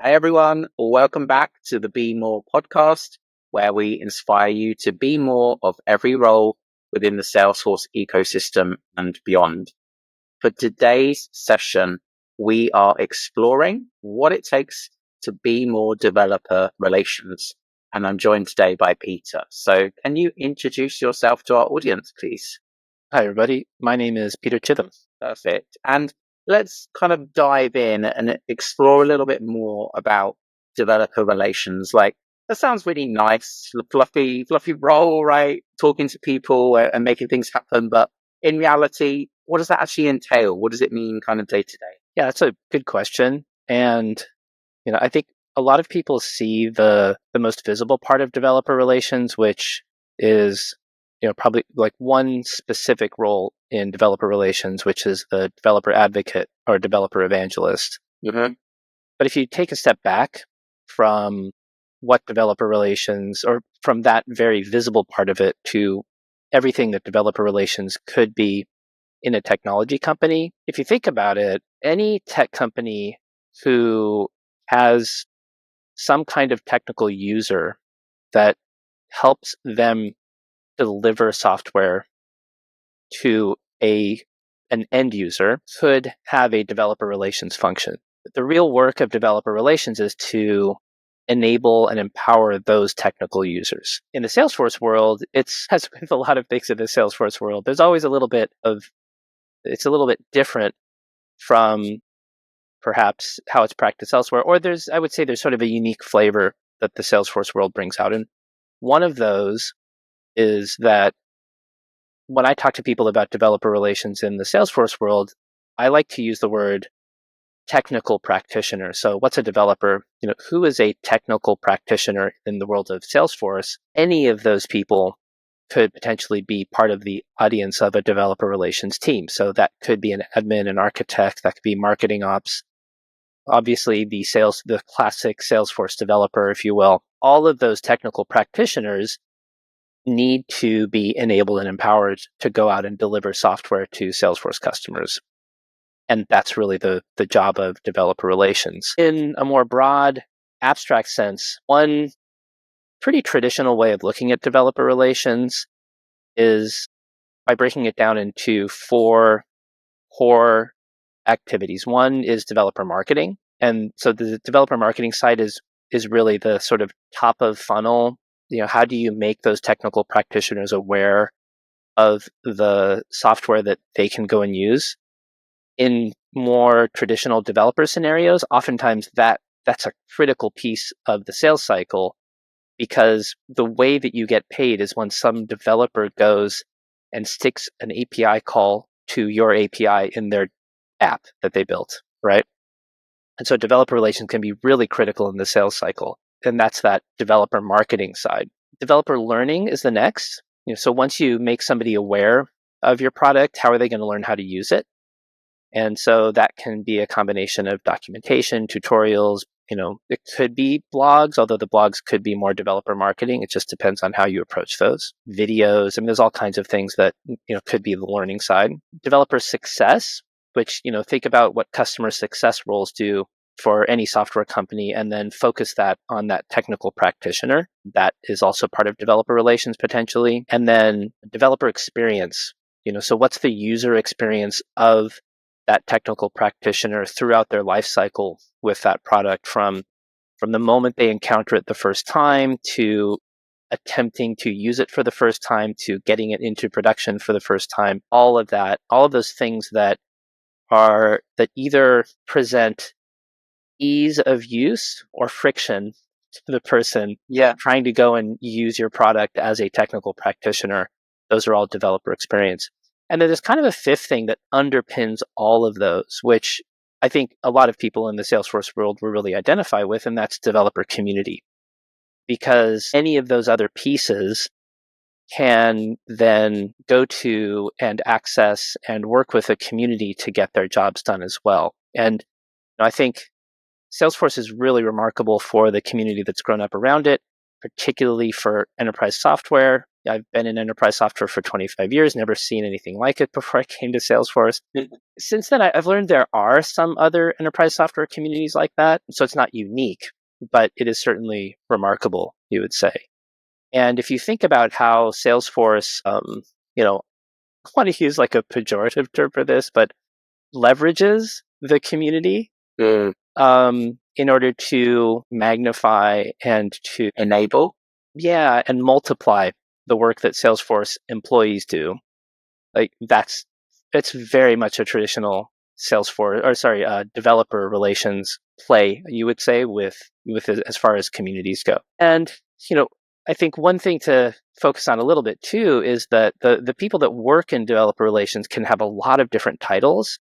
Hey everyone, welcome back to the Be More podcast, where we inspire you to be more of every role within the Salesforce ecosystem and beyond. For today's session, we are exploring what it takes to be more developer relations. And I'm joined today by Peter. So can you introduce yourself to our audience, please? Hi, everybody. My name is Peter Chittum. Perfect. And let's kind of dive in and explore a little bit more about developer relations. Like, that sounds really nice, fluffy role, right? Talking to people and making things happen. But in reality, what does that actually entail? What does it mean kind of day to day? Yeah, that's a good question. And, I think a lot of people see the most visible part of developer relations, which is, probably like one specific role in developer relations, which is the developer advocate or developer evangelist. Mm-hmm. But if you take a step back from what developer relations, or from that very visible part of it, to everything that developer relations could be in a technology company, if you think about it, any tech company who has some kind of technical user that helps them deliver software to an end user could have a developer relations function. The real work of developer relations is to enable and empower those technical users. In the Salesforce world, as with a lot of things in the Salesforce world, there's always it's a little bit different from perhaps how it's practiced elsewhere, or I would say there's sort of a unique flavor that the Salesforce world brings out. And one of those is that when I talk to people about developer relations in the Salesforce world, I like to use the word technical practitioner. So what's a developer? Who is a technical practitioner in the world of Salesforce? Any of those people could potentially be part of the audience of a developer relations team. So that could be an admin, an architect, that could be marketing ops, obviously the classic Salesforce developer, if you will. All of those technical practitioners need to be enabled and empowered to go out and deliver software to Salesforce customers. And that's really the job of developer relations. In a more broad, abstract sense, one pretty traditional way of looking at developer relations is by breaking it down into 4 core activities. One is developer marketing. And so the developer marketing side is really the sort of top of funnel. How do you make those technical practitioners aware of the software that they can go and use? In more traditional developer scenarios, oftentimes that's a critical piece of the sales cycle, because the way that you get paid is when some developer goes and sticks an API call to your API in their app that they built, right? And so developer relations can be really critical in the sales cycle. And that's that developer marketing side. Developer learning is the next. So once you make somebody aware of your product, how are they going to learn how to use it? And so that can be a combination of documentation, tutorials. It could be blogs, although the blogs could be more developer marketing. It just depends on how you approach those. Videos, there's all kinds of things that, could be the learning side. Developer success, which, think about what customer success roles do for any software company, and then focus that on that technical practitioner. That is also part of developer relations potentially. And then developer experience, so what's the user experience of that technical practitioner throughout their life cycle with that product, from the moment they encounter it the first time to attempting to use it for the first time to getting it into production for the first time. All of those things that either present ease of use or friction to the person trying to go and use your product as a technical practitioner. Those are all developer experience. And then there's kind of a fifth thing that underpins all of those, which I think a lot of people in the Salesforce world will really identify with, and that's developer community. Because any of those other pieces can then go to and access and work with a community to get their jobs done as well. And I think Salesforce is really remarkable for the community that's grown up around it, particularly for enterprise software. I've been in enterprise software for 25 years, never seen anything like it before I came to Salesforce. Since then, I've learned there are some other enterprise software communities like that. So it's not unique, but it is certainly remarkable, you would say. And if you think about how Salesforce, I want to use like a pejorative term for this, but leverages the community in order to magnify and to enable, and multiply the work that Salesforce employees do. Like it's very much a traditional developer relations play, you would say, with as far as communities go. And I think one thing to focus on a little bit too is that the people that work in developer relations can have a lot of different titles.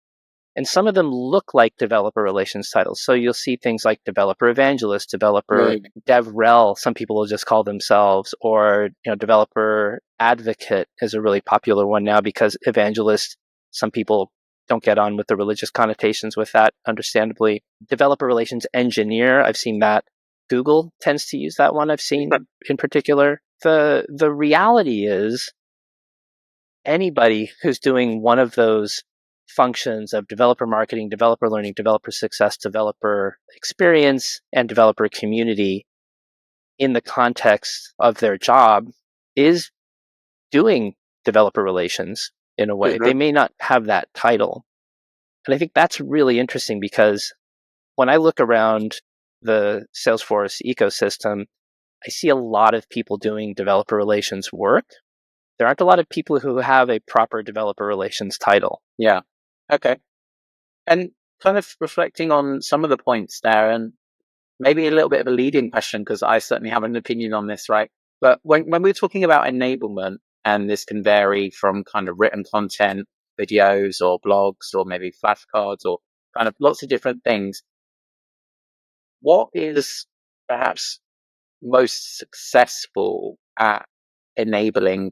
And some of them look like developer relations titles. So you'll see things like developer evangelist, developer DevRel, some people will just call themselves, or developer advocate is a really popular one now because evangelist, some people don't get on with the religious connotations with that, understandably. Developer relations engineer, I've seen that. Google tends to use that one, I've seen in particular. The reality is anybody who's doing one of those functions of developer marketing, developer learning, developer success, developer experience, and developer community in the context of their job is doing developer relations in a way. Mm-hmm. They may not have that title. And I think that's really interesting because when I look around the Salesforce ecosystem, I see a lot of people doing developer relations work. There aren't a lot of people who have a proper developer relations title. Yeah. Okay. And kind of reflecting on some of the points there, and maybe a little bit of a leading question, because I certainly have an opinion on this, right? But when we're talking about enablement, and this can vary from kind of written content, videos or blogs, or maybe flashcards, or kind of lots of different things, what is perhaps most successful at enabling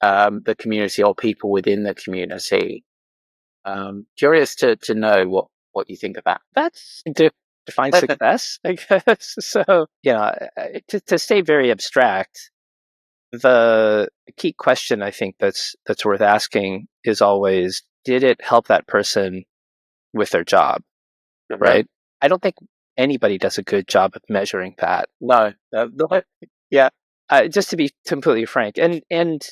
the community or people within the community? Curious to know what you think of that. That's define success, I guess. So, to stay very abstract, the key question I think that's worth asking is always, did it help that person with their job? Mm-hmm. Right? I don't think anybody does a good job of measuring that. No. Yeah. Just to be completely frank, and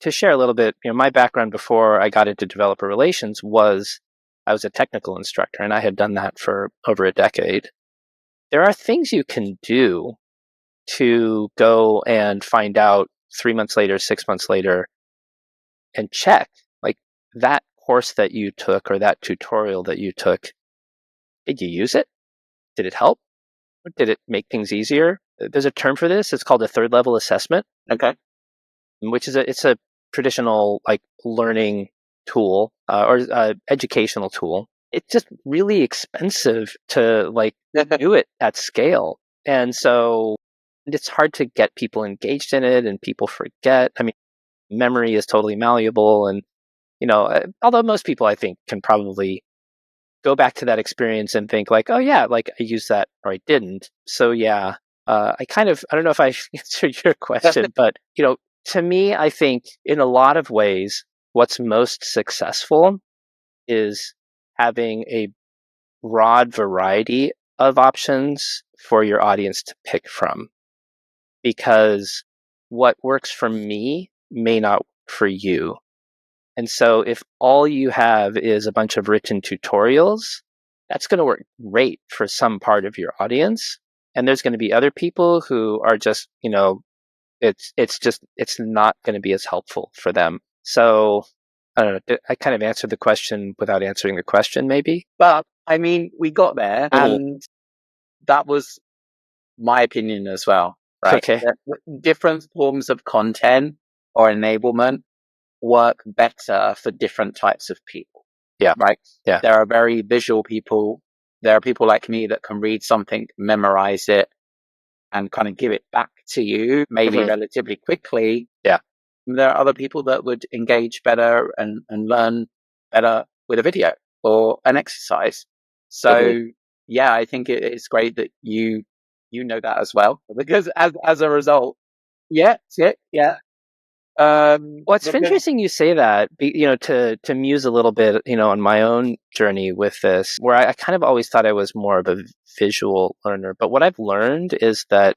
to share a little bit, my background before I got into developer relations was I was a technical instructor, and I had done that for over a decade. There are things you can do to go and find out 3 months later, 6 months later, and check, like, that course that you took or that tutorial that you took, did you use it? Did it help? Or did it make things easier? There's a term for this. It's called a third level assessment. Okay. Which is it's a traditional like learning tool or educational tool. It's just really expensive to like do it at scale. And so it's hard to get people engaged in it, and people forget. I mean, memory is totally malleable. And, although most people I think can probably go back to that experience and think like, oh yeah, like I used that or I didn't. So yeah, I don't know if I answered your question, but, to me, I think in a lot of ways, what's most successful is having a broad variety of options for your audience to pick from. Because what works for me may not work for you. And so if all you have is a bunch of written tutorials, that's going to work great for some part of your audience. And there's going to be other people who are just, it's not going to be as helpful for them. So I don't know. I kind of answered the question without answering the question, maybe. But I mean, we got there, and that was my opinion as well, right? Okay. Different forms of content or enablement work better for different types of people. Yeah. Right. Yeah. There are very visual people. There are people like me that can read something, memorize it, and kind of give it back to you, maybe relatively quickly. Yeah. There are other people that would engage better and learn better with a video or an exercise. So yeah, I think it's great that you know that as well, because as a result, Yeah, yeah. Well, it's Because interesting you say that, to muse a little bit, on my own journey with this, where I kind of always thought I was more of a visual learner. But what I've learned is that,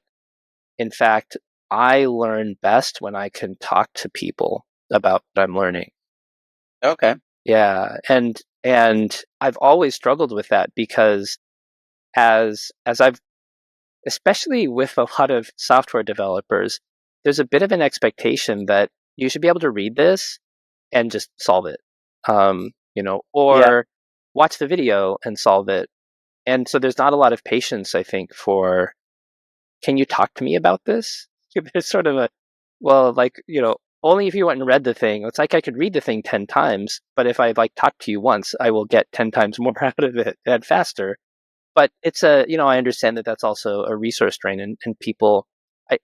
in fact, I learn best when I can talk to people about what I'm learning. okay, Yeah, and I've always struggled with that because as I've, especially with a lot of software developers, there's a bit of an expectation that you should be able to read this and just solve it, yeah, or watch the video and solve it. And so there's not a lot of patience, I think, for, can you talk to me about this? There's sort of a, well, like, only if you went and read the thing. It's like I could read the thing 10 times, but if I like talk to you once, I will get 10 times more out of it and faster. But it's I understand that that's also a resource drain, and people,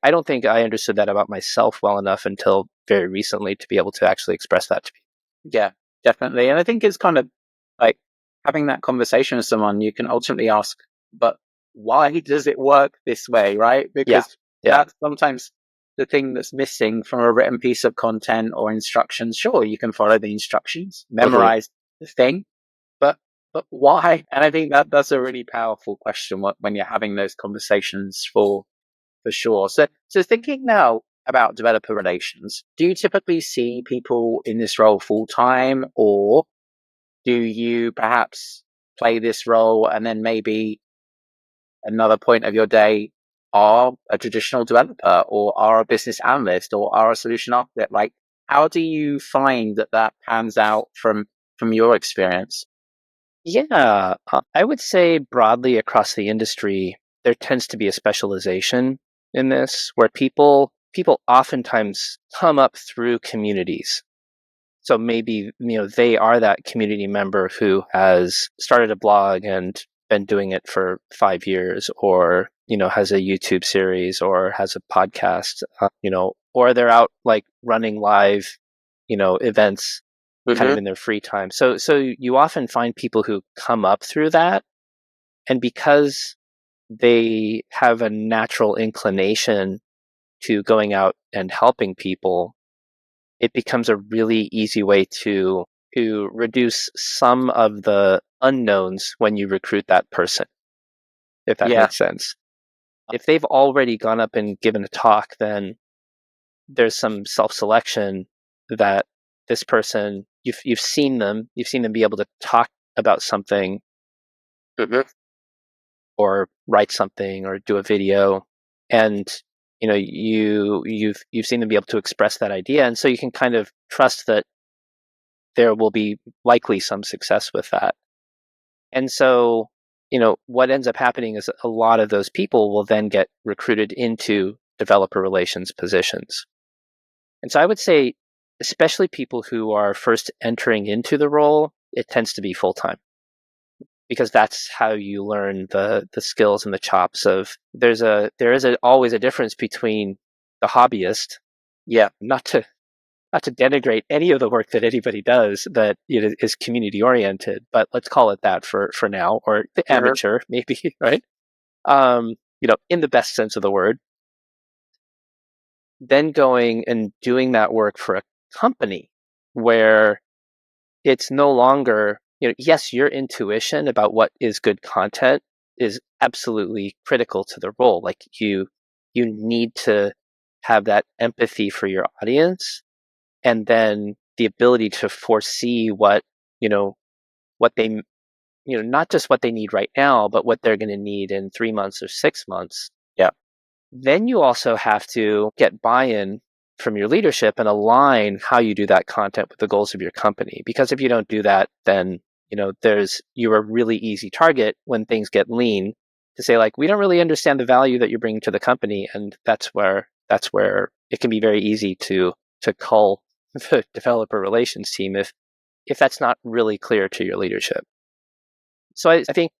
I don't think I understood that about myself well enough until very recently to be able to actually express that to people. yeah, definitely. And I think it's kind of like having that conversation with someone. You can ultimately ask, but why does it work this way, right? Yeah. Because Yeah. that's sometimes the thing that's missing from a written piece of content or instructions. Sure, you can follow the instructions, Totally. memorize the thing, but why? And I think that that's a really powerful question when you're having those conversations for sure. So thinking now about developer relations, do you typically see people in this role full time, or do you perhaps play this role and then maybe another point of your day are a traditional developer or are a business analyst or are a solution architect? Like, how do you find that that pans out from your experience? Yeah, I would say broadly across the industry, there tends to be a specialization in this where people oftentimes come up through communities. So maybe, they are that community member who has started a blog and been doing it for 5 years, or, has a YouTube series or has a podcast, or they're out like running live, events kind of Mm-hmm. in their free time. So you often find people who come up through that, and because they have a natural inclination to going out and helping people, it becomes a really easy way to reduce some of the unknowns when you recruit that person, if that Yeah. makes sense. If they've already gone up and given a talk, then there's some self-selection that this person, you've seen them be able to talk about something Mm-hmm. or write something or do a video, and you've seen them be able to express that idea, and so you can kind of trust that there will be likely some success with that. And so, what ends up happening is a lot of those people will then get recruited into developer relations positions. And so I would say, especially people who are first entering into the role, it tends to be full time, because that's how you learn the skills and the chops of, always a difference between the hobbyist, Yeah. not to denigrate any of the work that anybody does that is community oriented, but let's call it that for now, or the Mm-hmm. amateur maybe, right? In the best sense of the word, then going and doing that work for a company where it's no longer, yes, your intuition about what is good content is absolutely critical to the role. Like you need to have that empathy for your audience, and then the ability to foresee you know what they not just what they need right now, but what they're going to need in 3 months or 6 months. Yeah. Then you also have to get buy-in from your leadership and align how you do that content with the goals of your company. Because if you don't do that, then you're a really easy target when things get lean to say, like, we don't really understand the value that you're bringing to the company, and that's where it can be very easy to cull the developer relations team if that's not really clear to your leadership. So I think,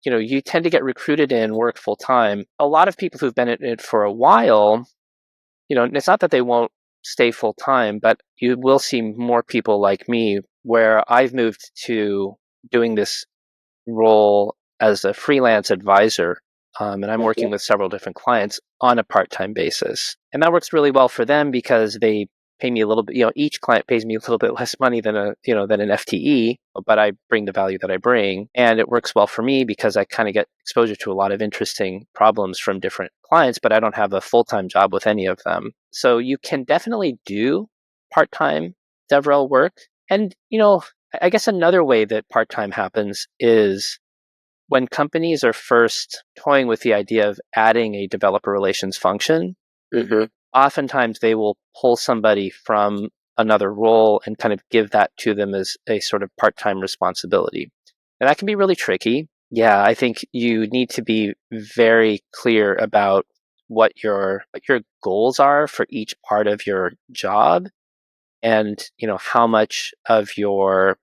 you tend to get recruited in, work full time. A lot of people who've been in it for a while, it's not that they won't stay full time, but you will see more people like me where I've moved to doing this role as a freelance advisor and I'm working with several different clients on a part-time basis. And that works really well for them because they pay me a little bit, each client pays me a little bit less money than an FTE, but I bring the value that I bring. And it works well for me because I kind of get exposure to a lot of interesting problems from different clients, but I don't have a full-time job with any of them. So you can definitely do part-time DevRel work. And, I guess another way that part-time happens is when companies are first toying with the idea of adding a developer relations function, oftentimes they will pull somebody from another role and kind of give that to them as a sort of part-time responsibility. And that can be really tricky. Yeah, I think you need to be very clear about what your goals are for each part of your job, and how much of your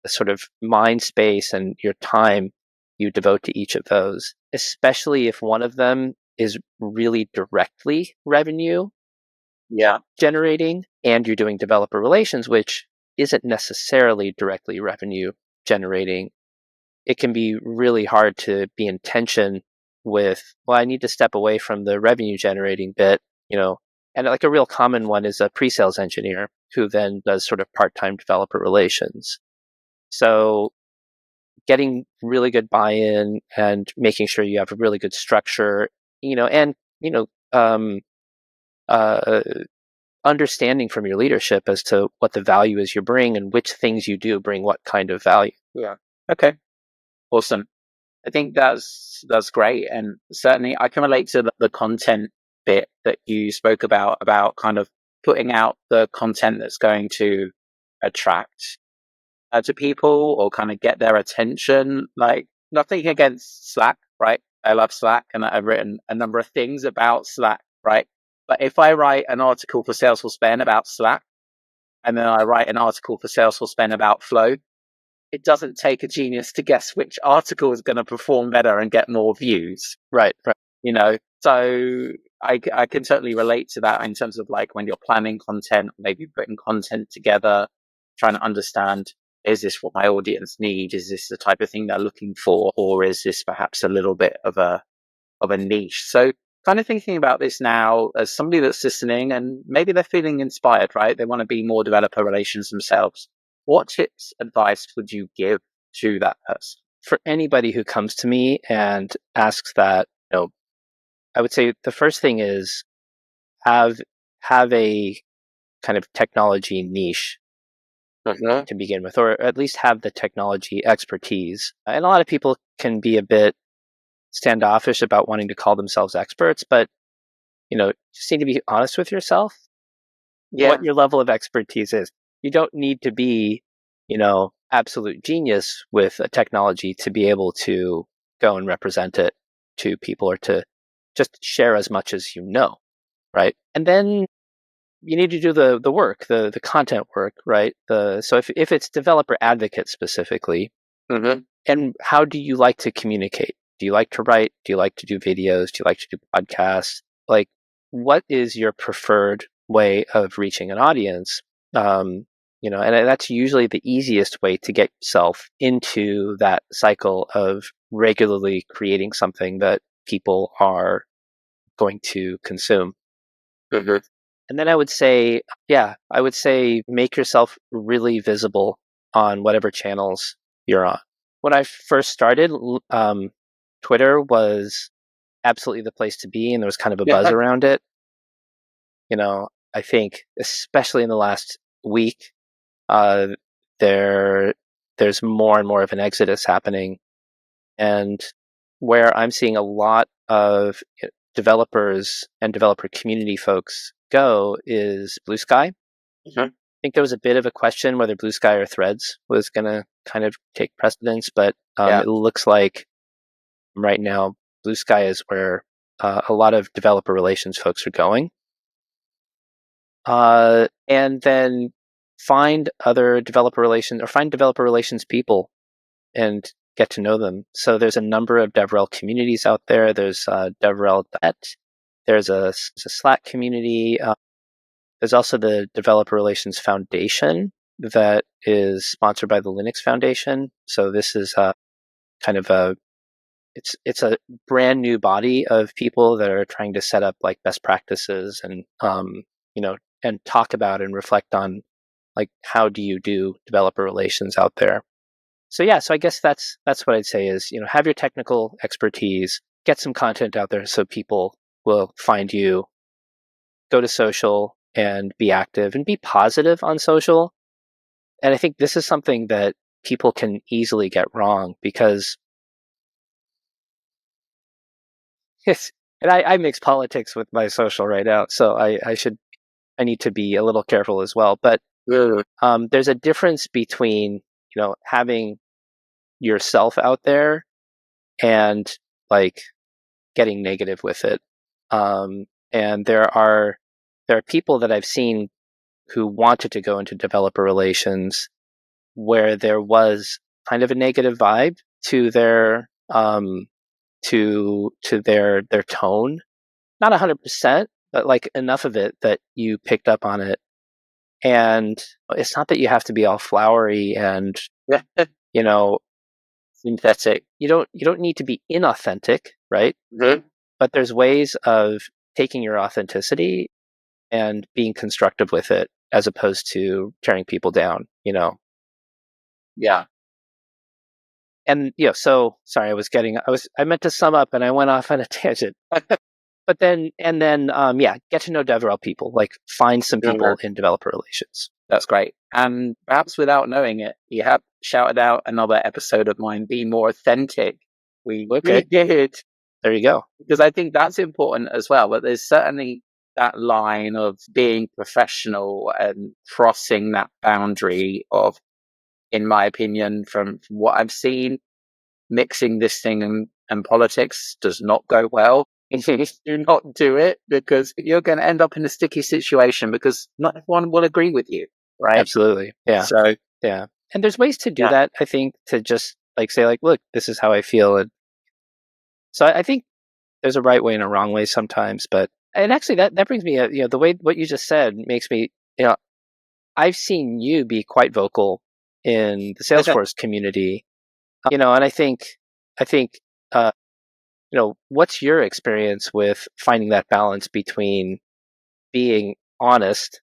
sort of mind space and your time you devote to each of those, especially if one of them is really directly revenue generating and you're doing developer relations, which isn't necessarily directly revenue generating. It can be really hard to be in tension with, well, I need to step away from the revenue generating bit, and like a real common one is a pre-sales engineer who then does sort of part-time developer relations. So getting really good buy-in and making sure you have a really good structure, and understanding from your leadership as to what the value is you bring and which things you do bring what kind of value. Yeah. Okay. Awesome. I think that's great, and certainly I can relate to the content bit that you spoke about kind of putting out the content that's going to attract to people or kind of get their attention. Like, nothing against Slack, right? I love Slack, and I've written a number of things about Slack, right? But if I write an article for Salesforce Ben about Slack, and then I write an article for Salesforce Ben about Flow, it doesn't take a genius to guess which article is going to perform better and get more views. Right. So I can certainly relate to that in terms of like when you're planning content, maybe putting content together, trying to understand, is this what my audience need? Is this the type of thing they're looking for? Or is this perhaps a little bit of a niche? So kind of thinking about this now as somebody that's listening and maybe they're feeling inspired, right? They want to be more developer relations themselves. What tips, advice would you give to that person? For anybody who comes to me and asks that, I would say the first thing is have a kind of technology niche to begin with, or at least have the technology expertise. And a lot of people can be a bit standoffish about wanting to call themselves experts, but just need to be honest with yourself what your level of expertise is. You don't need to be, absolute genius with a technology to be able to go and represent it to people or to just share as much as you know, right? And then you need to do the work, the content work, right? So if it's developer advocate specifically, and how do you like to communicate? Do you like to write? Do you like to do videos? Do you like to do podcasts? Like, what is your preferred way of reaching an audience? And that's usually the easiest way to get yourself into that cycle of regularly creating something that people are going to consume. And then I would say make yourself really visible on whatever channels you're on. When I first started, Twitter was absolutely the place to be, and there was kind of a buzz around it. I think especially in the last week, there's more and more of an exodus happening, and where I'm seeing a lot of developers and developer community folks go is Blue Sky. I think there was a bit of a question whether Blue Sky or Threads was going to kind of take precedence, but it looks like right now Blue Sky is where a lot of developer relations folks are going. And then find developer relations people and get to know them. So there's a number of DevRel communities out there. There's DevRel.net. There's a Slack community. There's also the Developer Relations Foundation that is sponsored by the Linux Foundation. So this is kind of a it's a brand new body of people that are trying to set up like best practices and and talk about and reflect on like how do you do developer relations out there. So yeah, so I guess that's what I'd say is, have your technical expertise, get some content out there so people will find you, go to social and be active and be positive on social. And I think this is something that people can easily get wrong because and I mix politics with my social right now, so I need to be a little careful as well. But there's a difference between having yourself out there and like getting negative with it. And there are people that I've seen who wanted to go into developer relations where there was kind of a negative vibe to their their tone, not 100%, but like enough of it that you picked up on it. And it's not that you have to be all flowery and synthetic. You don't need to be inauthentic, right? Mm-hmm. But there's ways of taking your authenticity and being constructive with it as opposed to tearing people down, Yeah. And so sorry, I meant to sum up and I went off on a tangent. But then get to know DevRel people, like find some people in developer relations. That's great. And perhaps without knowing it, you have shouted out another episode of mine, Be More Authentic. We did. There you go. Because I think that's important as well. But there's certainly that line of being professional and crossing that boundary of, in my opinion, from what I've seen, mixing this thing and politics does not go well. Do not do it because you're going to end up in a sticky situation because not everyone will agree with you, right? Absolutely. Yeah. So yeah, and there's ways to do that. I think to just like say like, look, this is how I feel, and so I think there's a right way and a wrong way sometimes. But and actually that brings me the way what you just said makes me I've seen you be quite vocal in the Salesforce community, and I think what's your experience with finding that balance between being honest,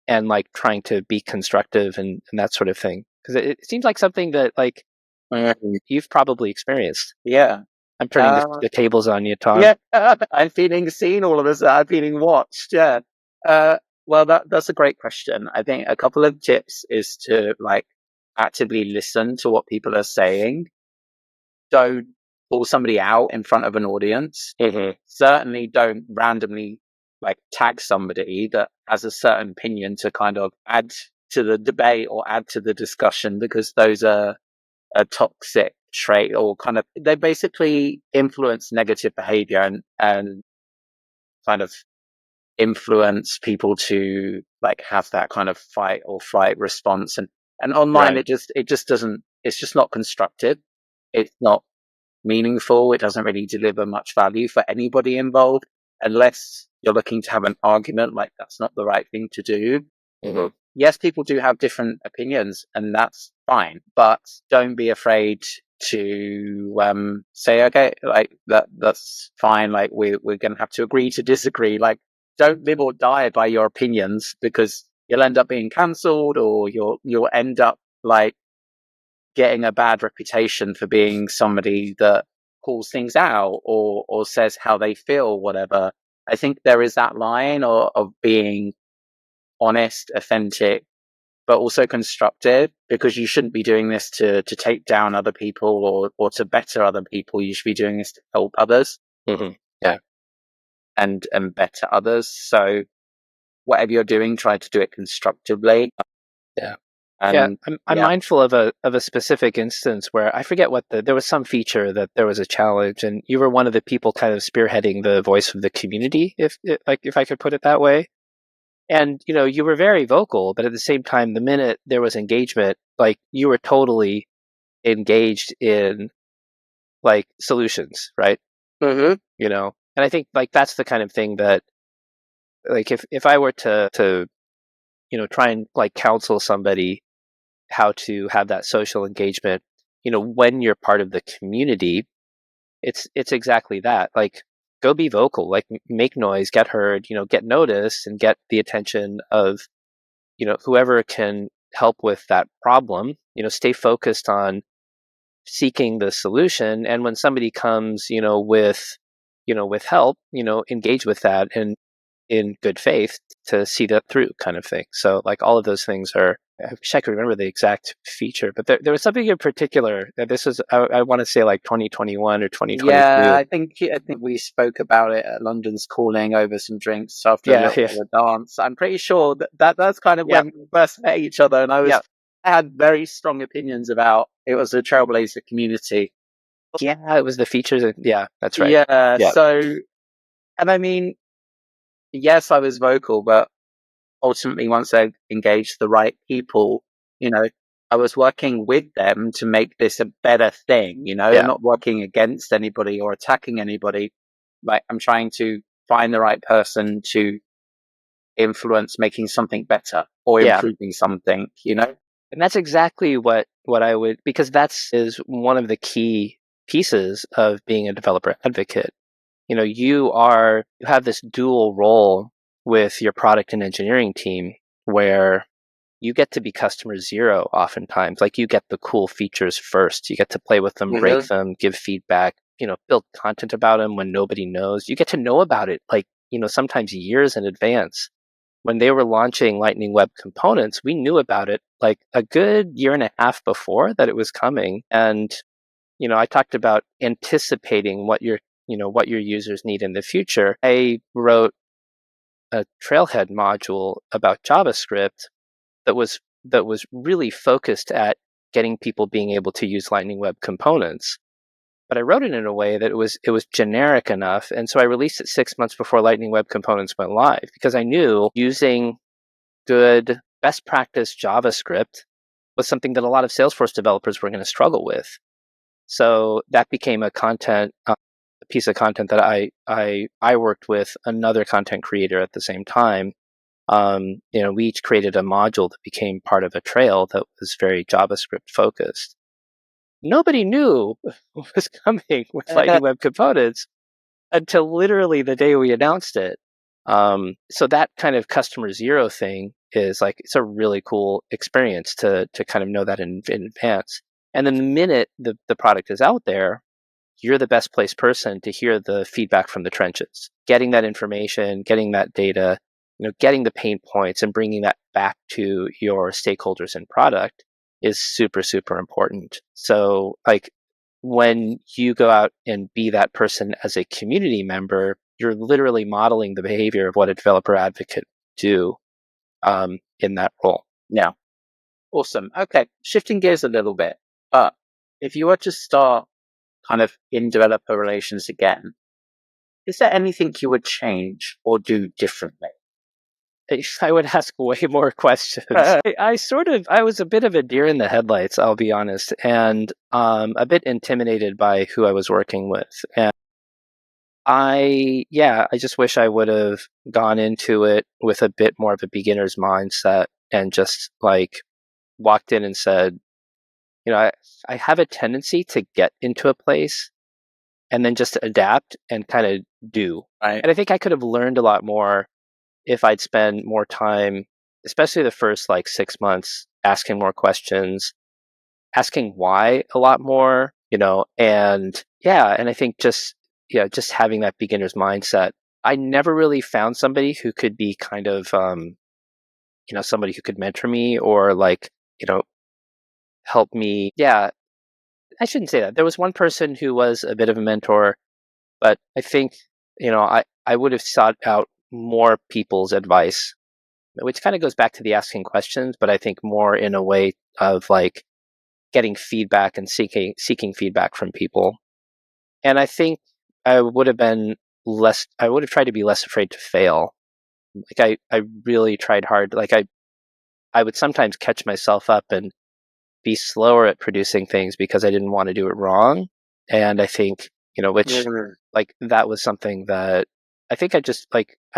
and like trying to be constructive and that sort of thing? Because it seems like something that like you've probably experienced. Yeah. I'm turning the tables on you, Tom. Yeah, I'm feeling seen all of a sudden. I'm feeling watched. Yeah. Well, that's a great question. I think a couple of tips is to like actively listen to what people are saying. Don't pull somebody out in front of an audience. Mm-hmm. Certainly don't randomly like tag somebody that has a certain opinion to kind of add to the debate or add to the discussion, because those are a toxic trait, or kind of they basically influence negative behavior and kind of influence people to like have that kind of fight or flight response. And online, Right. it just doesn't, it's just not constructive. It's not meaningful. It doesn't really deliver much value for anybody involved unless you're looking to have an argument. Like, that's not the right thing to do. Mm-hmm. Yes, people do have different opinions and that's fine, but don't be afraid to say, okay, like that's fine. Like we're going to have to agree to disagree. Like, don't live or die by your opinions, because you'll end up being cancelled, or you'll end up like getting a bad reputation for being somebody that calls things out or says how they feel, whatever. I think there is that line of being honest, authentic, but also constructive, because you shouldn't be doing this to take down other people or to better other people. You should be doing this to help others. Mm-hmm. Yeah. And better others. So whatever you're doing, try to do it constructively. Yeah. And I'm mindful of a specific instance where I forget what there was some feature that there was a challenge, and you were one of the people kind of spearheading the voice of the community, if I could put it that way. And you were very vocal, but at the same time, the minute there was engagement, like you were totally engaged in like solutions, right? mm-hmm. And I think like that's the kind of thing that like if I were to try and like counsel somebody how to have that social engagement, when you're part of the community, it's exactly that. Like, go be vocal, like make noise, get heard, get noticed, and get the attention of whoever can help with that problem. Stay focused on seeking the solution, and when somebody comes with help, engage with that and in good faith to see that through, kind of thing. So like all of those things are, I wish I could remember the exact feature, but there was something in particular that this was, I want to say like 2021 or Yeah, 2022. I think we spoke about it at London's Calling over some drinks after a Yeah, little yeah, bit of a dance. I'm pretty sure that's kind of yeah, when we first met each other, and yeah, I had very strong opinions about it was a trailblazer community. yeah. It was the features. Yeah, that's right. Yeah, Yeah, so, and I mean, yes, I was vocal, but ultimately, once I engaged the right people, you know, I was working with them to make this a better thing. I'm yeah, not working against anybody or attacking anybody. Like, I'm trying to find the right person to influence making something better or yeah. improving something. And that's exactly what I would, because that's is one of the key pieces of being a developer advocate. You have this dual role with your product and engineering team where you get to be customer zero oftentimes. Like, you get the cool features first. You get to play with them, break Mm-hmm. them, give feedback, build content about them when nobody knows. You get to know about it, like, sometimes years in advance. When they were launching Lightning Web Components, we knew about it like a good year and a half before that it was coming. And, I talked about anticipating what your users need in the future. I wrote a Trailhead module about JavaScript that was really focused at getting people being able to use Lightning Web Components. But I wrote it in a way that it was generic enough, and so I released it 6 months before Lightning Web Components went live, because I knew using good best practice JavaScript was something that a lot of Salesforce developers were going to struggle with. So that became a piece of content that I worked with another content creator at the same time. We each created a module that became part of a trail that was very JavaScript focused. Nobody knew what was coming with Lightning Web Components until literally the day we announced it. So that kind of customer zero thing is like, it's a really cool experience to kind of know that in advance. And then the minute the product is out there, you're the best placed person to hear the feedback from the trenches, getting that information, getting that data, getting the pain points and bringing that back to your stakeholders in product is super, super important. So like, when you go out and be that person as a community member, you're literally modeling the behavior of what a developer advocate do in that role. Yeah. Awesome. Okay. Shifting gears a little bit. But if you were to start kind of in developer relations again, is there anything you would change or do differently? I would ask way more questions. I was a bit of a deer in the headlights, I'll be honest, and a bit intimidated by who I was working with. And I just wish I would have gone into it with a bit more of a beginner's mindset and just like walked in and said, I have a tendency to get into a place and then just adapt and kind of do. Right. And I think I could have learned a lot more if I'd spend more time, especially the first like 6 months, asking more questions, asking why a lot more, and yeah, and I think just having that beginner's mindset. I never really found somebody who could be kind of, somebody who could mentor me or like, help me. Yeah, I shouldn't say that. There was one person who was a bit of a mentor, but I think, I would have sought out more people's advice, which kind of goes back to the asking questions, but I think more in a way of like getting feedback and seeking feedback from people. And I think I would have tried to be less afraid to fail. Like, I really tried hard. Like, I would sometimes catch myself up and be slower at producing things because I didn't want to do it wrong. And I think, which Mhm. like that was something that I think I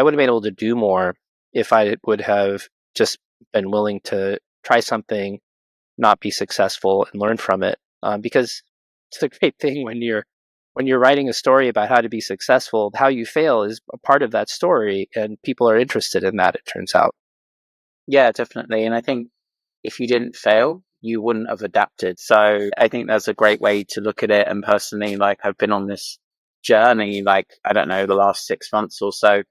would have been able to do more if I would have just been willing to try something, not be successful, and learn from it. Because it's a great thing when you're when you're writing a story about how to be successful, how you fail is a part of that story, and people are interested in that, it turns out. Yeah, definitely. And I think if you didn't fail, you wouldn't have adapted. So I think that's a great way to look at it. And personally, like I've been on this journey, like, I don't know, the last 6 months or so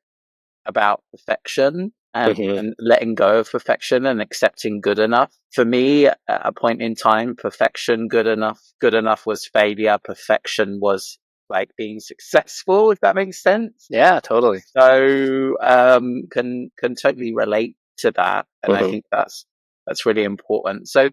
about perfection and letting go of perfection and accepting good enough. For me, at a point in time, perfection, good enough was failure. Perfection was like being successful, if that makes sense. Yeah, totally. So can totally relate to that. And I think that's really important. So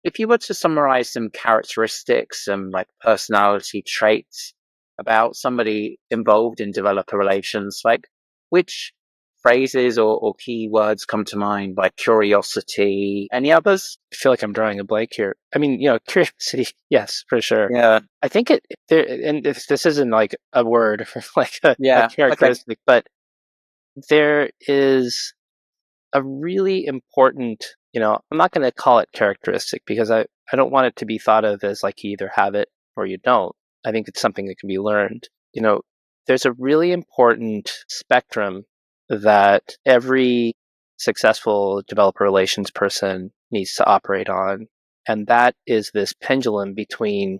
if you were to summarize some characteristics and like personality traits about somebody involved in developer relations, like which phrases or key words come to mind, like curiosity, any others? I feel like I'm drawing a blank here. I mean, curiosity, yes, for sure. Yeah. I think and this isn't like a word or like a Yeah. characteristic, but there is a really important, I'm not going to call it characteristic because I don't want it to be thought of as like you either have it or you don't. I think it's something that can be learned. There's a really important spectrum that every successful developer relations person needs to operate on. And that is this pendulum between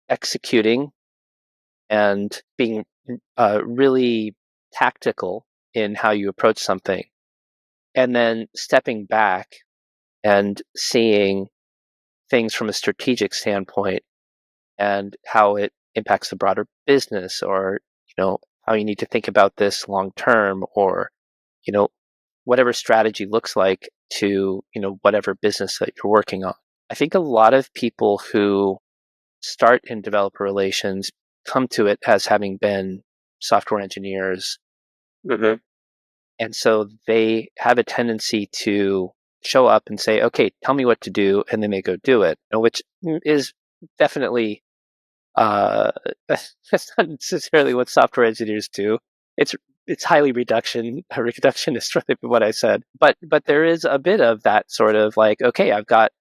executing and being really tactical in how you approach something, and then stepping back and seeing things from a strategic standpoint and how it impacts the broader business, or how you need to think about this long term, or whatever strategy looks like to whatever business that you're working on. I think a lot of people who start in developer relations come to it as having been software engineers. And so they have a tendency to show up and say, okay, tell me what to do. And then they go do it, which is definitely, that's not necessarily what software engineers do. It's highly reductionist, rather than what I said. But there is a bit of that sort of like, okay, I've got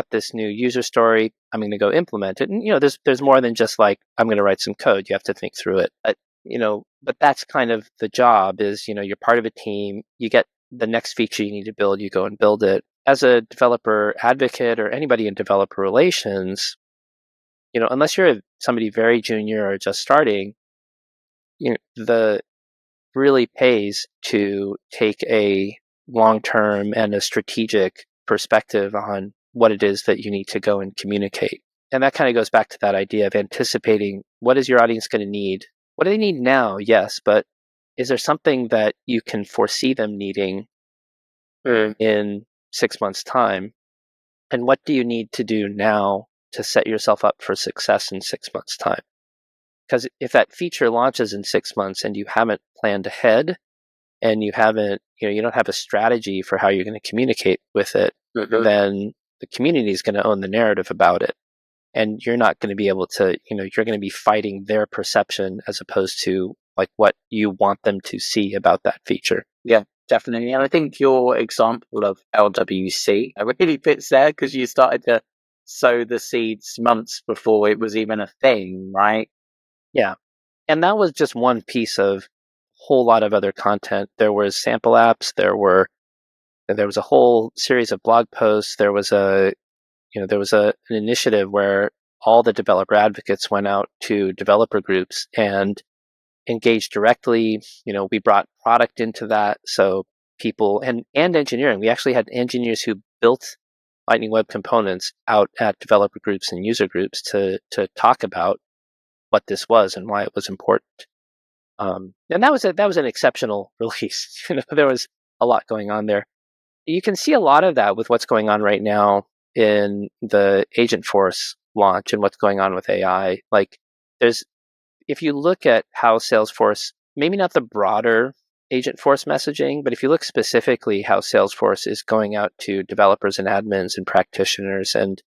this new user story. I'm going to go implement it. And, there's more than just like, I'm going to write some code. You have to think through it. But that's kind of the job is, you're part of a team. You get the next feature you need to build, you go and build it. As a developer advocate or anybody in developer relations, unless you're somebody very junior or just starting, the really pays to take a long-term and a strategic perspective on what it is that you need to go and communicate. And that kind of goes back to that idea of anticipating what is your audience going to need? What do they need now? Yes, but is there something that you can foresee them needing in 6 months' time? And what do you need to do now to set yourself up for success in 6 months' time? Because if that feature launches in 6 months and you haven't planned ahead and you haven't, you don't have a strategy for how you're going to communicate with it, then the community is going to own the narrative about it. And you're not going to be able to, you're going to be fighting their perception as opposed to like what you want them to see about that feature. Yeah, definitely. And I think your example of LWC really fits there because you started to sow the seeds months before it was even a thing, right? Yeah. And that was just one piece of a whole lot of other content. There was sample apps. There was a whole series of blog posts. There was an initiative where all the developer advocates went out to developer groups and engaged directly. We brought product into that. So people and engineering, we actually had engineers who built Lightning Web Components out at developer groups and user groups to talk about what this was and why it was important. And that was an exceptional release. There was a lot going on there. You can see a lot of that with what's going on right now in the Agentforce launch and what's going on with AI. Like, if you look at how Salesforce, maybe not the broader Agentforce messaging, but if you look specifically how Salesforce is going out to developers and admins and practitioners and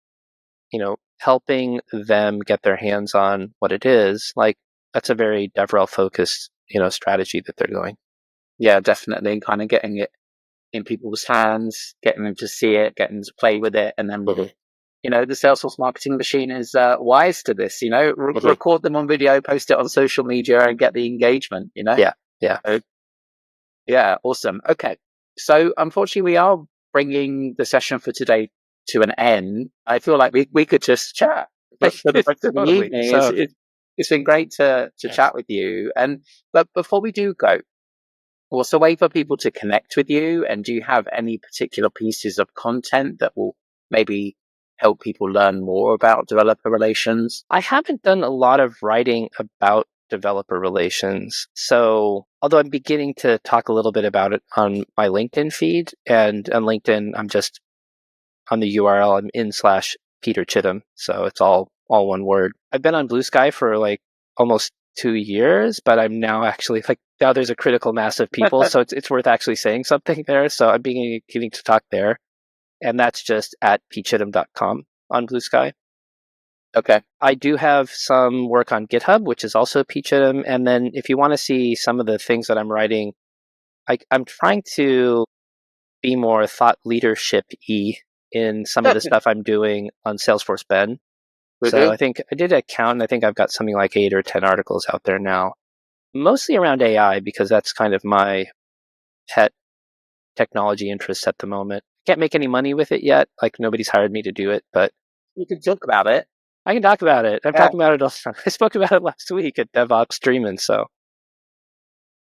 helping them get their hands on what it is, like that's a very DevRel focused, strategy that they're going. Yeah, definitely. Kind of getting it in people's hands, getting them to see it, getting them to play with it, and then the Salesforce marketing machine is wise to this. Record them on video, post it on social media, and get the engagement. Yeah. So, yeah, awesome. Okay, so unfortunately, we are bringing the session for today to an end. I feel like we could just chat for the rest of the Totally. evening. So, It's been great to chat with you. But before we do go, what's a way for people to connect with you? And do you have any particular pieces of content that will maybe help people learn more about developer relations? I haven't done a lot of writing about developer relations. So, although I'm beginning to talk a little bit about it on my LinkedIn feed, and on LinkedIn, I'm just on the URL, I'm in/Peter Chittum. So it's all one word. I've been on Blue Sky for like almost 2 years, but I'm now actually like, now there's a critical mass of people. So it's worth actually saying something there. So I'm beginning to talk there. And that's just at pchittum.com on Blue Sky. Okay. I do have some work on GitHub, which is also pchittum. And then if you want to see some of the things that I'm writing, I'm trying to be more thought leadership-y in some of the stuff I'm doing on Salesforce Ben. So I think I did a count, and I think I've got something like 8 or 10 articles out there now, mostly around AI, because that's kind of my pet technology interest at the moment. Can't make any money with it yet. Like, nobody's hired me to do it, but you can talk about it. I can talk about it. I'm talking about it all the time. I spoke about it last week at DevOps Streaming. So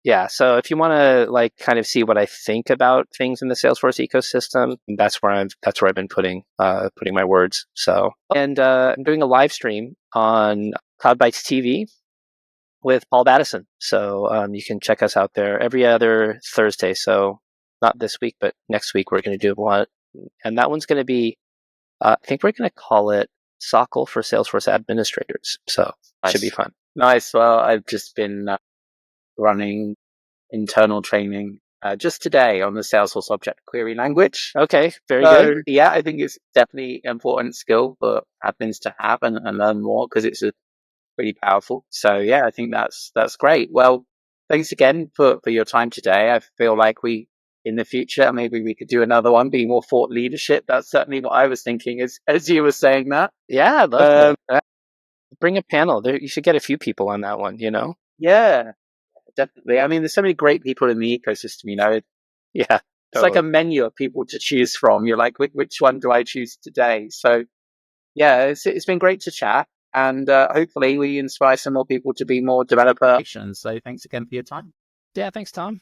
yeah, so if you want to like kind of see what I think about things in the Salesforce ecosystem, that's where I've been putting my words. So, and I'm doing a live stream on Cloud Bytes TV with Paul Bassett. So you can check us out there every other Thursday. So not this week, but next week we're going to do one, and that one's going to be I think we're going to call it Sockle for Salesforce administrators. So it should be fun. Nice. Well, I've just been running internal training just today on the Salesforce object query language. Okay, very good. Yeah, I think it's definitely an important skill for admins to have and learn more, because it's pretty powerful. So yeah, I think that's great. Well, thanks again for your time today. I feel like in the future, maybe we could do another one, be more thought leadership. That's certainly what I was thinking as you were saying that. Yeah, I'd love to. Bring a panel. You should get a few people on that one, Yeah, definitely. I mean, there's so many great people in the ecosystem, Yeah. It's like a menu of people to choose from. You're like, which one do I choose today? So yeah, it's been great to chat. And hopefully we inspire some more people to be more developer. So thanks again for your time. Yeah, thanks, Tom.